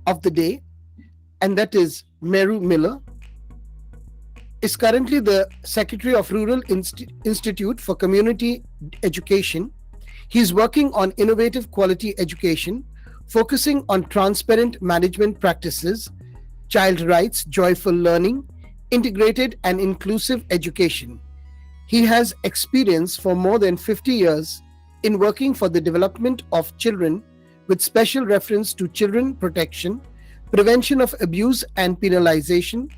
of the day, and that is Meru Miller, is currently the Secretary of Rural Institute for Community Education. He is working on innovative quality education, focusing on transparent management practices, child rights, joyful learning, integrated and inclusive education. He has experience for more than 50 years in working for the development of children with special reference to children protection, prevention of abuse and penalization.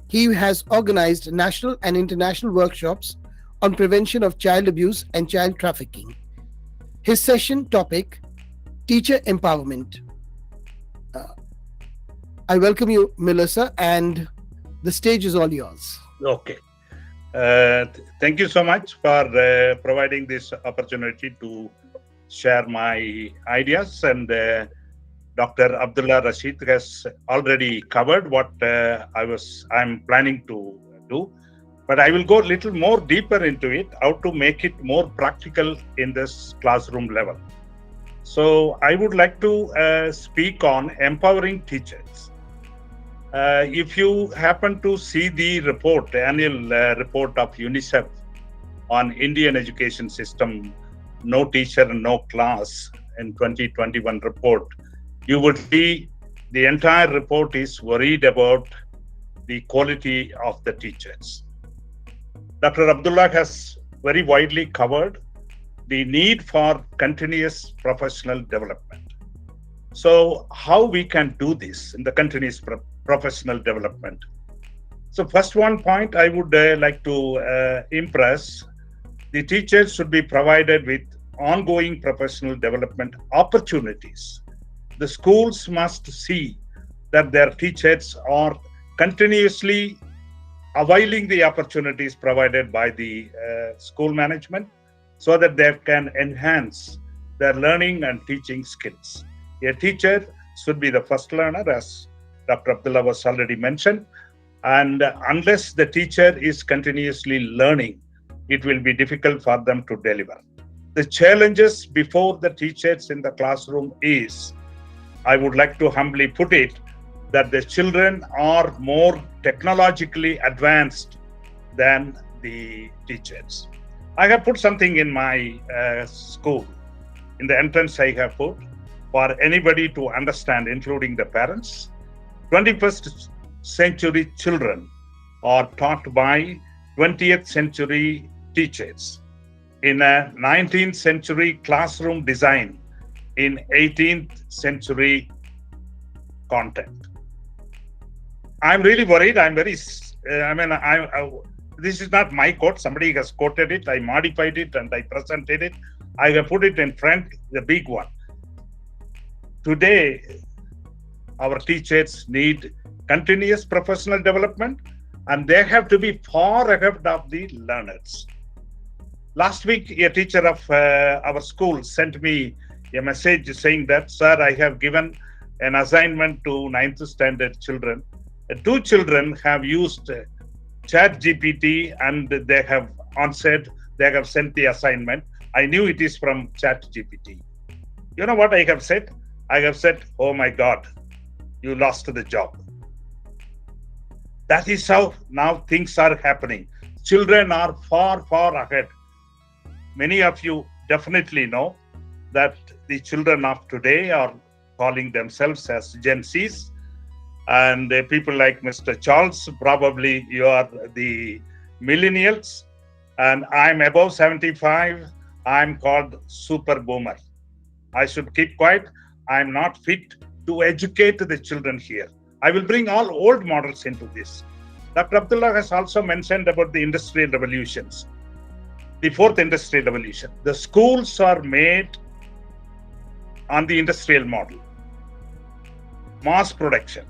He has organized national and international workshops on prevention of child abuse and child trafficking. His session topic, Teacher Empowerment. I welcome you, Melissa, and the stage is all yours. Okay. Thank you so much for providing this opportunity to share my ideas. And Dr. Abdullah Rashid has already covered what I'm planning to do. But I will go a little more deeper into it, how to make it more practical in this classroom level. So I would like to speak on empowering teachers. If you happen to see the report, annual report of UNICEF on Indian education system, No Teacher, No Class in 2021 report, you would see the entire report is worried about the quality of the teachers. Dr. Abdullah has very widely covered the need for continuous professional development. So how we can do this in the continuous professional development? So first one point I would like to impress, the teachers should be provided with ongoing professional development opportunities. The schools must see that their teachers are continuously availing the opportunities provided by the school management so that they can enhance their learning and teaching skills. A teacher should be the first learner, as Dr. Abdullah was already mentioned, and unless the teacher is continuously learning, it will be difficult for them to deliver. The challenges before the teachers in the classroom is, I would like to humbly put it, that the children are more technologically advanced than the teachers. I have put something in my school. In the entrance, I have put, for anybody to understand, including the parents, 21st century children are taught by 20th century teachers in a 19th century classroom design in 18th century content. I'm really worried. This is not my quote. Somebody has quoted it. I modified it and I presented it. I have put it in front, the big one. Today, our teachers need continuous professional development and they have to be far ahead of the learners. Last week, a teacher of our school sent me a message saying that, sir, I have given an assignment to 9th standard children. 2 children have used ChatGPT and they have answered, they have sent the assignment. I knew it is from ChatGPT. You know what I have said? I have said, oh my God, you lost the job. That is how now things are happening. Children are far, far ahead. Many of you definitely know that the children of today are calling themselves as Gen Zs. And people like Mr. Charles, probably you are the millennials. And I'm above 75. I'm called super boomer. I should keep quiet. I'm not fit to educate the children here. I will bring all old models into this. Dr. Abdullah has also mentioned about the industrial revolutions. The 4th industrial revolution. The schools are made on the industrial model. Mass production.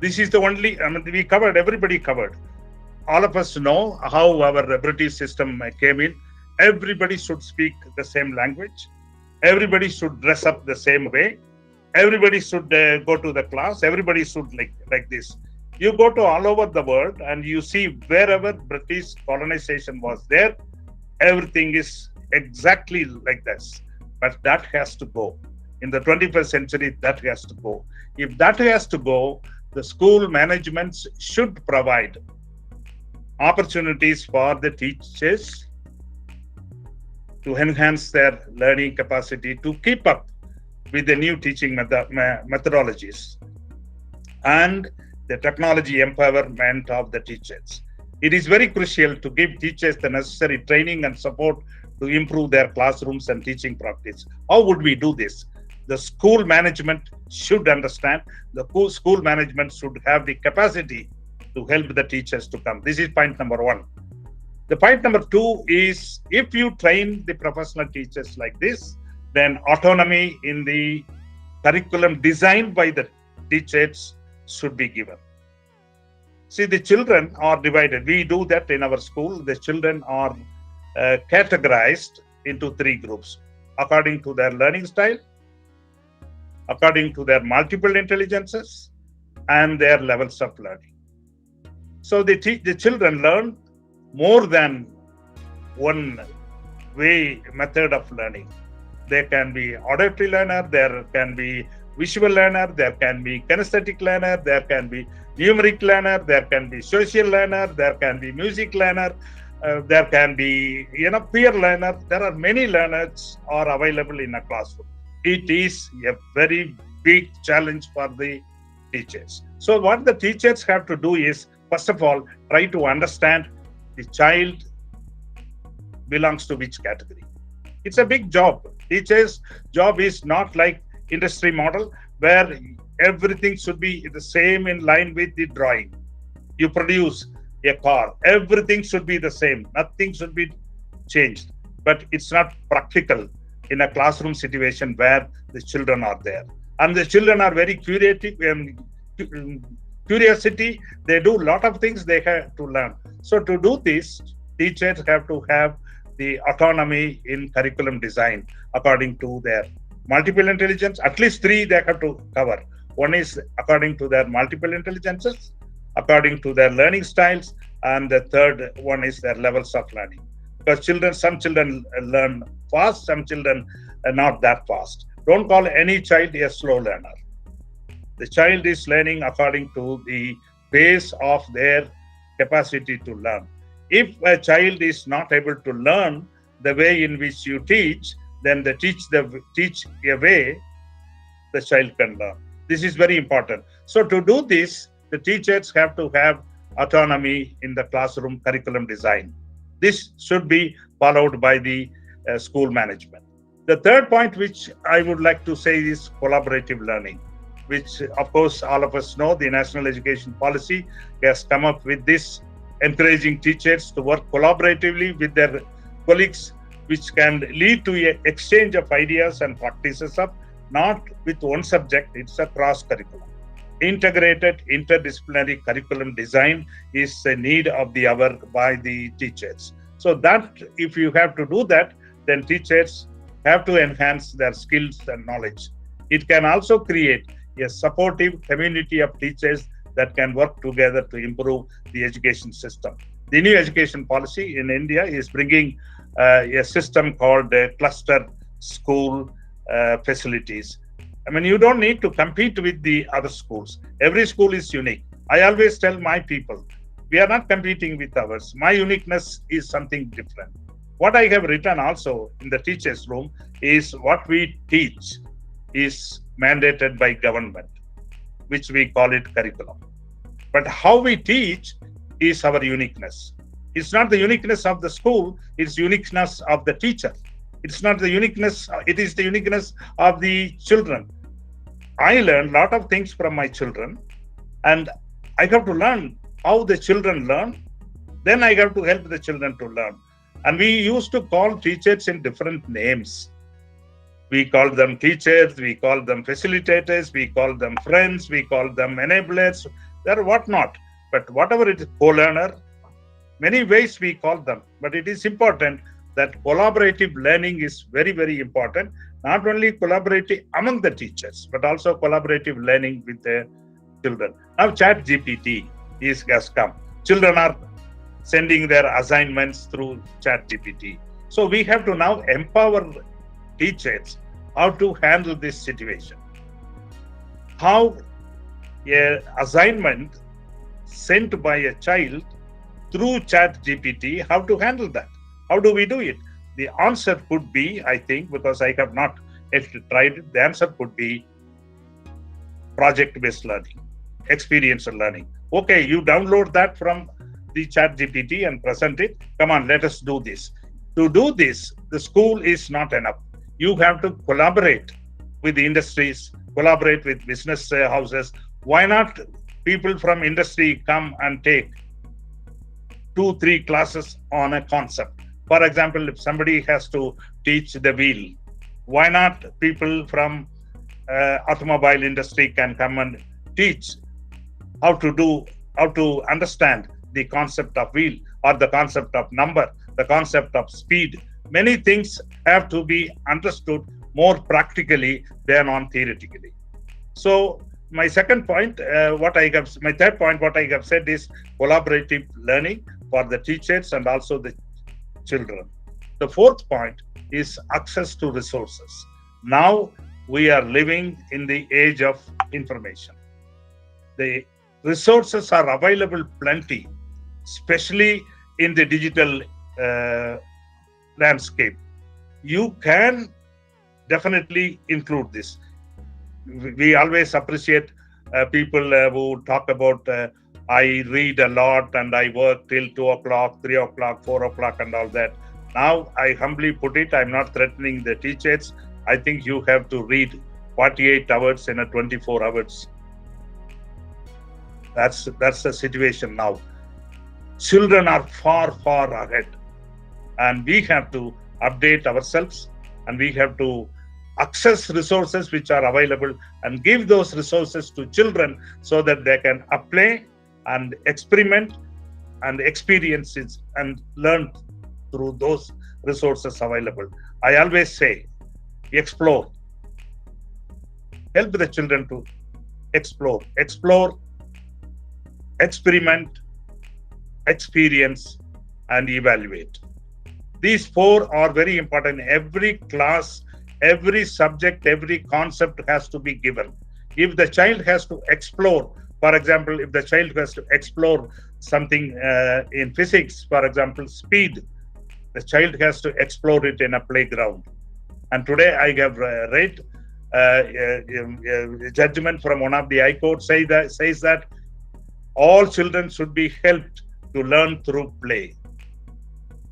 This is the only, we covered, everybody covered. All of us know how our British system came in. Everybody should speak the same language. Everybody should dress up the same way. Everybody should go to the class. Everybody should like this. You go to all over the world and you see wherever British colonization was there, everything is exactly like this. But that has to go. In the 21st century, that has to go. If that has to go, the school managements should provide opportunities for the teachers to enhance their learning capacity, to keep up with the new teaching methodologies and the technology empowerment of the teachers. It is very crucial to give teachers the necessary training and support to improve their classrooms and teaching practice. How would we do this? The school management should understand, the school management should have the capacity to help the teachers to come. This is point number one. The point number two is, if you train the professional teachers like this, then autonomy in the curriculum designed by the teachers should be given. See, the children are divided. We do that in our school. The children are categorized into three groups according to their learning style, according to their multiple intelligences, and their levels of learning. So the children learn more than one method of learning. There can be auditory learner, there can be visual learner, there can be kinesthetic learner, there can be numeric learner, there can be social learner, there can be music learner, there can be peer learner. There are many learners are available in a classroom. It is a very big challenge for the teachers. So what the teachers have to do is, first of all, try to understand the child belongs to which category. It's a big job. Teachers' job is not like industry model where everything should be the same in line with the drawing. You produce a car, everything should be the same, nothing should be changed. But it's not practical in a classroom situation where the children are there. And the children are very creative and curiosity, they do a lot of things they have to learn. So to do this, teachers have to have the autonomy in curriculum design according to their multiple intelligence. At least three they have to cover. One is according to their multiple intelligences, according to their learning styles, and the third one is their levels of learning. Because some children learn fast, some children are not that fast. Don't call any child a slow learner. The child is learning according to the pace of their capacity to learn. If a child is not able to learn the way in which you teach, then teach a way the child can learn. This is very important. So to do this, the teachers have to have autonomy in the classroom curriculum design. This should be followed by the school management. The third point which I would like to say is collaborative learning, which of course all of us know. The National Education Policy has come up with this, encouraging teachers to work collaboratively with their colleagues, which can lead to an exchange of ideas and practices of not with one subject, it's a cross curriculum. Integrated interdisciplinary curriculum design is a need of the hour by the teachers. So that if you have to do that, then teachers have to enhance their skills and knowledge. It can also create a supportive community of teachers that can work together to improve the education system. The new education policy in India is bringing a system called cluster school facilities. I mean, you don't need to compete with the other schools. Every school is unique. I always tell my people, we are not competing with ours. My uniqueness is something different. What I have written also in the teachers' room is what we teach is mandated by government, which we call it curriculum. But how we teach is our uniqueness. It's not the uniqueness of the school, it's uniqueness of the teacher. It's not the uniqueness, it is the uniqueness of the children. I learn a lot of things from my children, and I have to learn how the children learn. Then I have to help the children to learn. And we used to call teachers in different names. We call them teachers, we call them facilitators, we call them friends, we call them enablers, they're whatnot. But whatever it is, co-learner, many ways we call them. But it is important that collaborative learning is very, very important. Not only collaborative among the teachers, but also collaborative learning with the children. Now ChatGPT has come. Children are sending their assignments through ChatGPT. So we have to now empower teachers how to handle this situation. How a assignment sent by a child through chat GPT, how to handle that? How do we do it? The answer could be, I think, because I have not yet tried it, the answer could be project-based learning, experiential learning. Okay, you download that from the chat GPT and present it. Come on, let us do this. To do this, the school is not enough. You have to collaborate with the industries, collaborate with business houses. Why not people from industry come and take 2-3 classes on a concept? For example, if somebody has to teach the wheel, why not people from automobile industry can come and teach how to understand the concept of wheel, or the concept of number, the concept of speed. Many things have to be understood more practically than on theoretically. So my second point, my third point, what I have said is collaborative learning for the teachers and also the children. The fourth point is access to resources. Now we are living in the age of information. The resources are available plenty, especially in the digital landscape. You can definitely include this. We always appreciate people who talk about I read a lot and I work till 2 o'clock, 3 o'clock, 4 o'clock and all that. Now, I humbly put it, I'm not threatening the teachers. I think you have to read 48 hours in a 24 hours. That's the situation now. Children are far, far ahead. And we have to update ourselves, and we have to access resources which are available and give those resources to children so that they can apply and experiment and experience it and learn through those resources available. I always say, explore. Help the children to explore, experiment, experience, and evaluate. These four are very important. Every class, every subject, every concept has to be given. If the child has to explore, for example, if the child has to explore something in physics, for example, speed, the child has to explore it in a playground. And today I have read a judgment from one of the high courts says that all children should be helped to learn through play.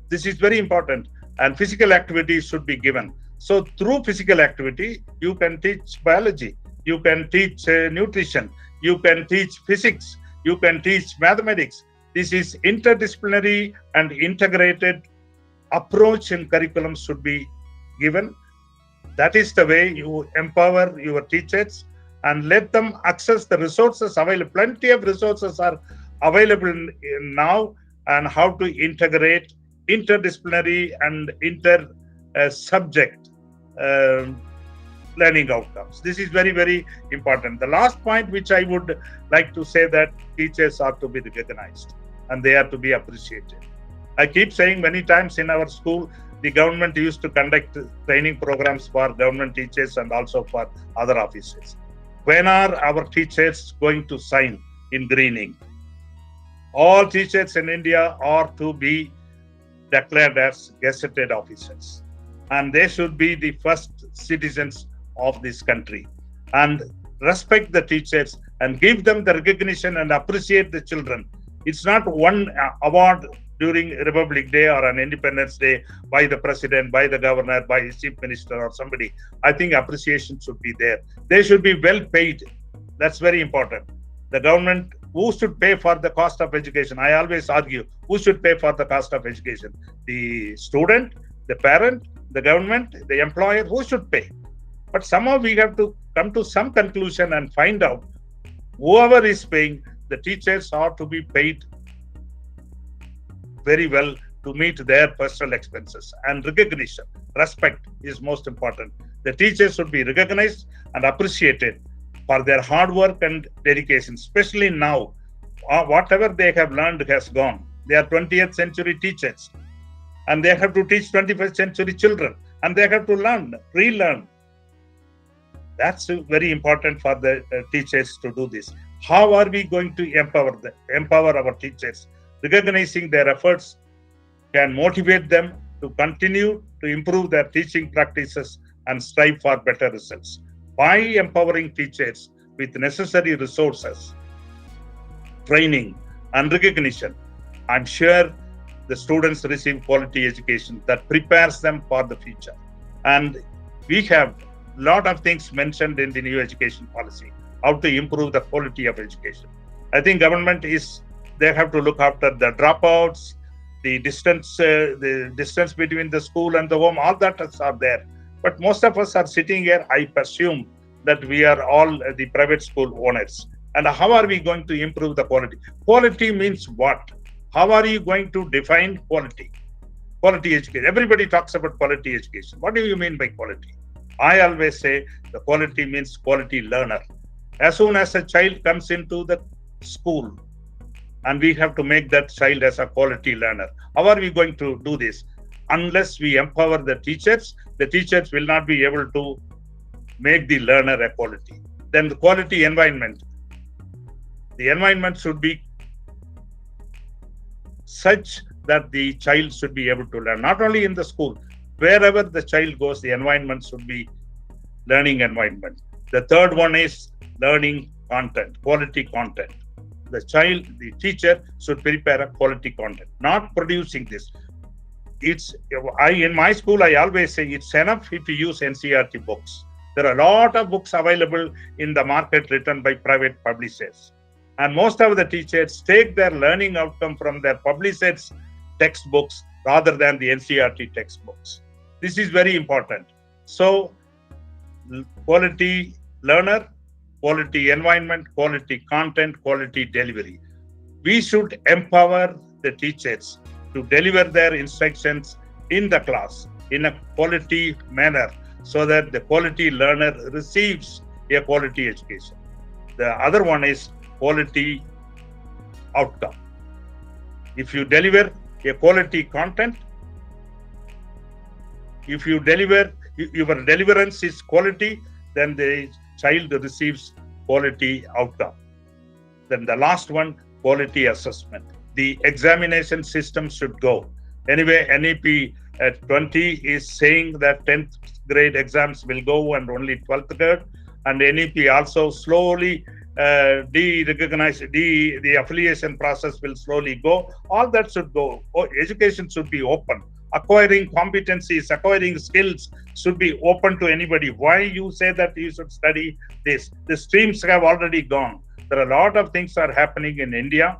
This is very important, and physical activity should be given. So through physical activity, you can teach biology, you can teach nutrition, you can teach physics, you can teach mathematics. This is interdisciplinary and integrated approach in curriculum should be given. That is the way you empower your teachers and let them access the resources available. Plenty of resources are available now, and how to integrate interdisciplinary and inter-subject learning outcomes. This is very, very important. The last point which I would like to say, that teachers are to be recognized and they are to be appreciated. I keep saying many times in our school, the government used to conduct training programs for government teachers and also for other officers. When are our teachers going to sign in green ink? All teachers in India are to be declared as gazetted officers, and they should be the first citizens of this country, and respect the teachers and give them the recognition and appreciate the children. It's not one award during Republic Day or an Independence Day by the president, by the governor, by his chief minister or somebody. I think appreciation should be there. They should be well paid. That's very important. The government, who should pay for the cost of education? I always argue, who should pay for the cost of education? The student, the parent, the government, the employer, who should pay? But somehow we have to come to some conclusion and find out whoever is paying, the teachers are to be paid very well to meet their personal expenses. And recognition, respect is most important. The teachers should be recognized and appreciated for their hard work and dedication, especially now. Whatever they have learned has gone. They are 20th century teachers, and they have to teach 21st century children, and they have to learn, relearn. That's very important for the teachers to do this. How are we going to empower our teachers? Recognizing their efforts can motivate them to continue to improve their teaching practices and strive for better results. By empowering teachers with necessary resources, training, and recognition, I'm sure the students receive quality education that prepares them for the future. And we have a lot of things mentioned in the new education policy, how to improve the quality of education. I think government they have to look after the dropouts, the distance between the school and the home, all that are there. But most of us are sitting here, I presume that we are all the private school owners. And how are we going to improve the quality? Quality means what? How are you going to define quality? Quality education. Everybody talks about quality education. What do you mean by quality? I always say the quality means quality learner. As soon as a child comes into the school, and we have to make that child as a quality learner. How are we going to do this? Unless we empower the teachers will not be able to make the learner a quality. Then the quality environment. The environment should be such that the child should be able to learn, not only in the school, wherever the child goes, the environment should be learning environment. The third one is learning content, quality content. The teacher should prepare a quality content, not producing this. In my school, I always say it's enough if you use NCERT books. There are a lot of books available in the market written by private publishers. And most of the teachers take their learning outcome from their publishers' textbooks rather than the NCERT textbooks. This is very important. So, quality learner, quality environment, quality content, quality delivery. We should empower the teachers to deliver their instructions in the class in a quality manner so that the quality learner receives a quality education. The other one is quality outcome. If you deliver a quality content, if you deliver, your deliverance is quality, then the child receives quality outcome. Then the last one, quality assessment. The examination system should go. Anyway, NEP at 20 is saying that 10th grade exams will go and only 12th grade. And NEP also slowly the affiliation process will slowly go. All that should go. Education should be open. Acquiring competencies, acquiring skills should be open to anybody. Why you say that you should study this? The streams have already gone. There are a lot of things are happening in India.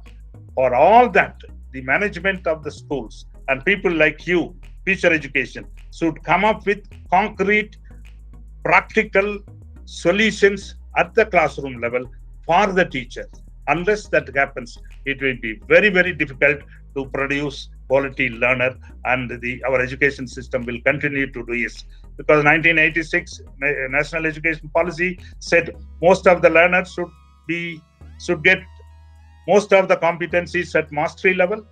For all that, the management of the schools and people like you, teacher education, should come up with concrete, practical solutions at the classroom level for the teachers. Unless that happens, it will be very, very difficult to produce quality learner, and our education system will continue to do this. Because 1986 National Education Policy said most of the learners should get most of the competencies at mastery level.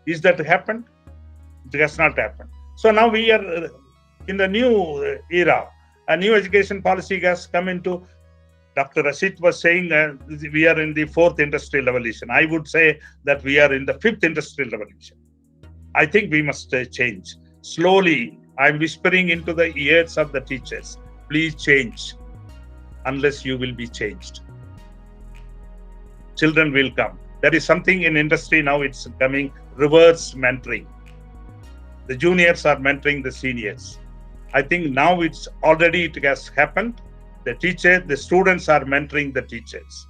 Is that happened? It has not happened. So now we are in the new era. A new education policy has come into. Dr. Rashid was saying we are in the 4th industrial revolution. I would say that we are in the 5th industrial revolution. I think we must change. Slowly, I'm whispering into the ears of the teachers. Please change, unless you will be changed. Children will come. There is something in industry now, it's coming, reverse mentoring. The juniors are mentoring the seniors. I think now it has happened. The students are mentoring the teachers.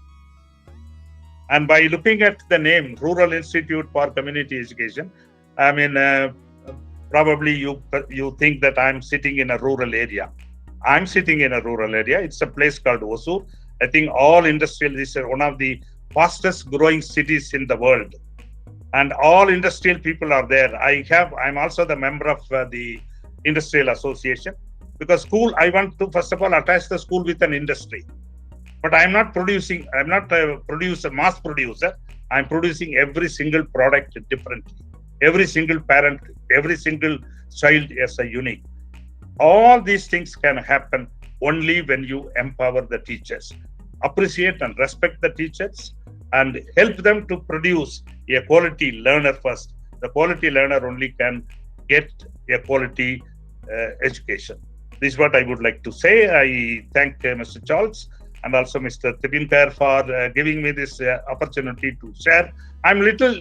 And by looking at the name, Rural Institute for Community Education, I mean, probably you think that I'm sitting in a rural area. I'm sitting in a rural area. It's a place called Hosur. I think all industrial, this is one of the fastest growing cities in the world. And all industrial people are there. I'm also the member of the Industrial Association. Because school, I want to first of all attach the school with an industry. But I'm not a mass producer. I'm producing every single product differently. Every single parent, every single child is a unique. All these things can happen only when you empower the teachers. Appreciate and respect the teachers and help them to produce a quality learner first. The quality learner only can get a quality education. This is what I would like to say. I thank Mr. Charles and also Mr. Tipinkar for giving me this opportunity to share. I'm little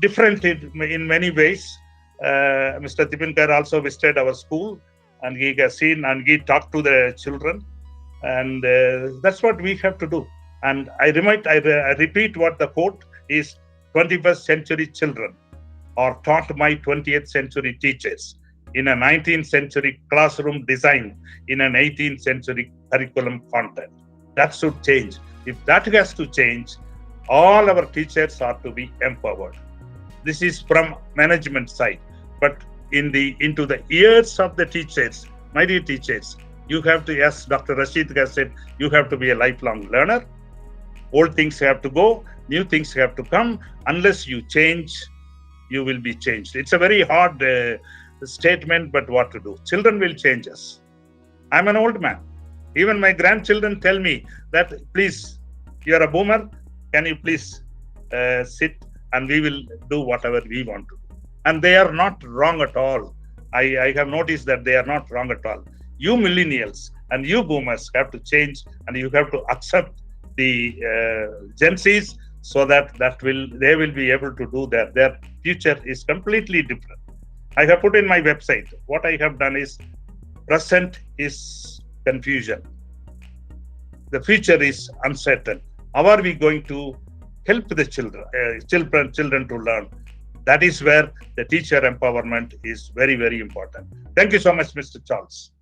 different in many ways. Mr. Tipinkar also visited our school and he has seen and he talked to the children, and that's what we have to do. And I repeat what the quote is: 21st century children are taught by 20th century teachers in a 19th century classroom design in an 18th century curriculum content. That should change. If that has to change, all our teachers are to be empowered. This is from management side, but into the ears of the teachers, my dear teachers, you have to, as Dr. Rashid has said, you have to be a lifelong learner. Old things have to go, new things have to come. Unless you change, you will be changed. It's a very hard statement, but what to do? Children will change us. I'm an old man. Even my grandchildren tell me that, please, you're a boomer, can you please sit and we will do whatever we want to do. And they are not wrong at all. I have noticed that they are not wrong at all. You millennials and you boomers have to change, and you have to accept the Gen Zs, so that they will be able to do that. Their future is completely different. I have put in my website, what I have done is, present is confusion. The future is uncertain. How are we going to help the children to learn? That is where the teacher empowerment is very, very important. Thank you so much, Mr. Charles.